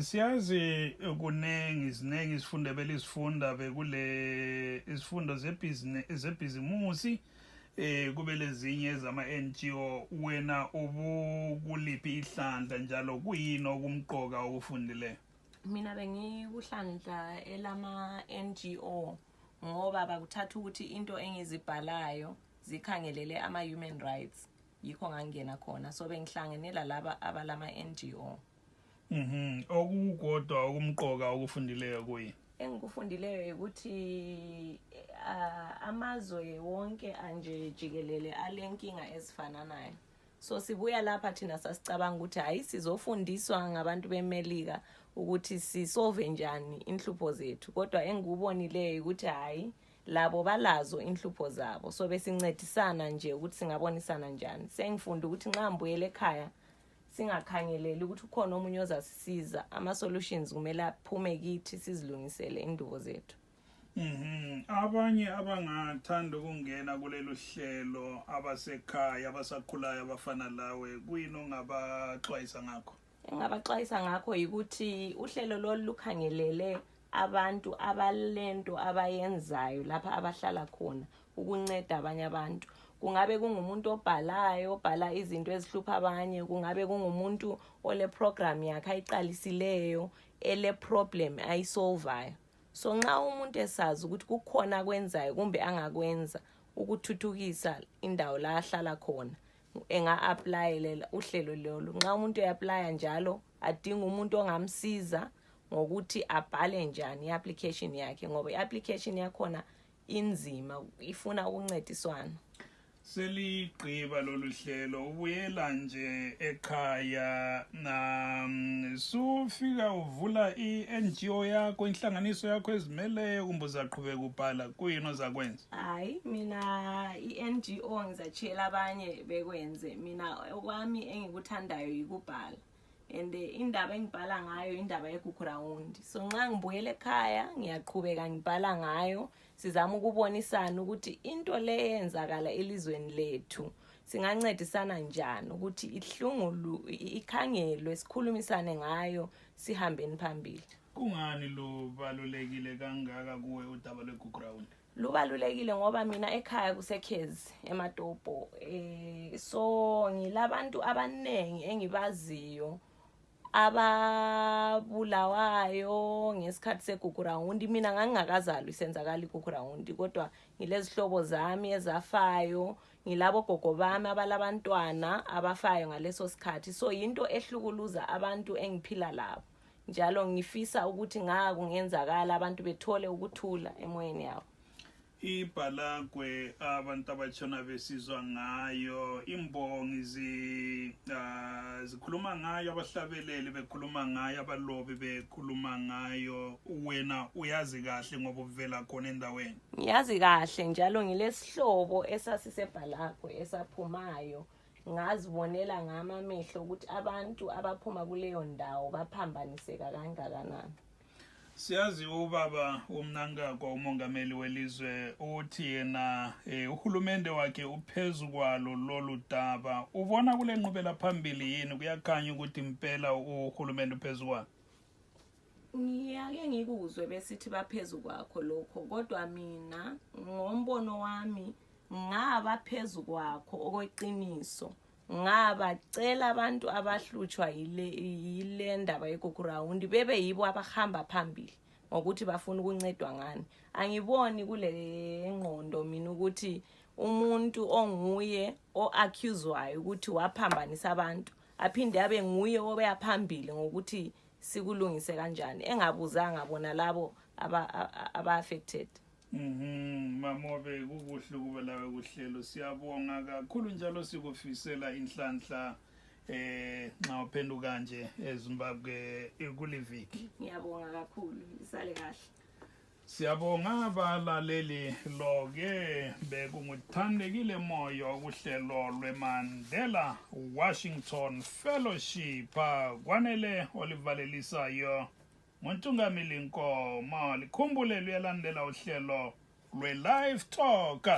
Siyazi kuningi isifundo belisifunda bekule isifundo zebhizimusi kube lezinye zama NGO wena ubukuliphi ihlandla njalo kuyini okumqoka ukufundile. Mina bengikuhlandla elama NGO ngoba bakuthatha ukuthi into engizibhalayo zikhangelele ama human rights yikho ngangena khona so bengihlanganela laba abalama NGO. Okukodwa okumqoka ukufundileyo kuyi engikufundileyo ukuthi amazwe wonke anje jikelele alenkinga ezifananayo so sibuya lapha thina sasicabanga ukuthi hayi sizofundiswa ngabantu beMelika ukuthi sisolve njani inhlupho zethu kodwa engikubonileyo ukuthi hayi labo balazo inhlupho zabo so besincedisana nje ukuthi singabonisana njani. Sengifunda ukuthi nxa mbuyele ekhaya singakhangeleli ukuthi ukhona omunye ozasisiza ama solutions kumele aphume kithi sizilungisele indubo zethu. Abanye abangathanda ukungena kulelo hlelo abasekhaya abasakhulayo abafana lawe kuyini ongabaxwayisa ngakho? Engabaxwayisa ngakho ukuthi uhlelo lolu lukhangelele abantu abalento abayenzayo lapha abahlala khona ukunceda abanye abantu. Kungabe kungumuntu obhala izinto ezihlupha abanye, kungabe kungumuntu ole program yakhe ayiqalisileyo ele problem ayisolvayo. So nxa umuntu esazi ukuthi kukhona kwenzayo kumbe angakwenza ukuthuthukisa indawo la ahlala khona enga-applyela uhlelo lolu. Nxa umuntu uyaplya njalo adinga umuntu ongamsiza ngokuthi abhale njani i-application yakhe ngoba i-application yakhona inzima ifuna ukuncediswana. Seligqiba lolu hlelo ubuyela nje ekhaya na sufika uvula iNGO yakho inhlanganiso yakho ezimeleyo kumbe uzaqhubeka ubhala kuyini ozakwenza? Hayi mina iNGO ngizatshela abanye bekwenze mina okwami engikuthandayo yikubhala and indaba engibhala ngayo indaba yeground so nxa ngibuyele ekhaya ngiyaqhubeka ngibhala ngayo sizama ukubonisana ukuthi into le yenzakala elizweni lethu singancedisana njani ukuthi ihlungulu ikhangelwe sikhulumisane ngayo sihambeni phambili. Kungani lubalulekile kangaka kuwe udaba lweground? Lubalulekile ngoba mina ekhaya kusekhezi eMatopo so ngilabantu abanengi engibaziyo ababulawayo ngesikhathi segugurawundi. Mina ngangingakazalwa isenzakala igugurawundi kodwa ngilezihlobo zami ezafayo, ngilabo gogo bami abalabantwana abafayo ngaleso sikhathi so into ehlukuluza abantu engiphila labo njalo ngifisa ukuthi ngakungenzakala abantu bethole ukuthula emoyeni yabo. Ibhalagwe abantu abatshona besizwa ngayo imbongi zikhuluma ngayo, abahlabeleli bekhuluma ngayo, abalobi bekhuluma ngayo, wena uyazi kahle ngoba uvela khona endaweni? Ngiyazi kahle njalo ngilesihlobo esasisebhalagwe esaphumayo ngazibonela ngamamehlo ukuthi abantu abaphuma kuleyo ndawo baphambaniseka kangakanani. Siyazi ubaba uMnangagwa umongameli welizwe uthi yena uhulumende wakhe uphezu kwalo lolu daba. Ubona kule nqubela phambili yini kuyakhanya ukuthi impela uhulumende uphezu kwalo? Ngiyake ngikuzwe besithi baphezu kwakho lokho kodwa mina ngombono wami ngaba phezu kwakho okweqiniso. Ngabacela abantu abahlutshwa yile ndaba yeground bebe yibo abahamba phambili ngokuthi bafuna ukuncedwa ngani. Angiboni kule ngqondo mina ukuthi umuntu onguye oaccuswayo ukuthi waphambanisa abantu aphinde abe nguye obeyaphambili ngokuthi sikulungise kanjani engabuzanga bona labo aba affected. Mamobe kubuhle kube lawe kuhlelo. Siyabonga kakhulu njalo sikufisela inhlanhla nxa uphenduka nje eZimbabwe kuliviki. Ngiyabonga kakhulu, isale kahle. Siyabonga abalaleli lo-ke bekunguthandekile moyo okuhlelo lweMandela Washington Fellowship kwanele olivalelisayo uNtungamili Nkomo. Likhumbule luyalandela uhlelo lwe-Live Talk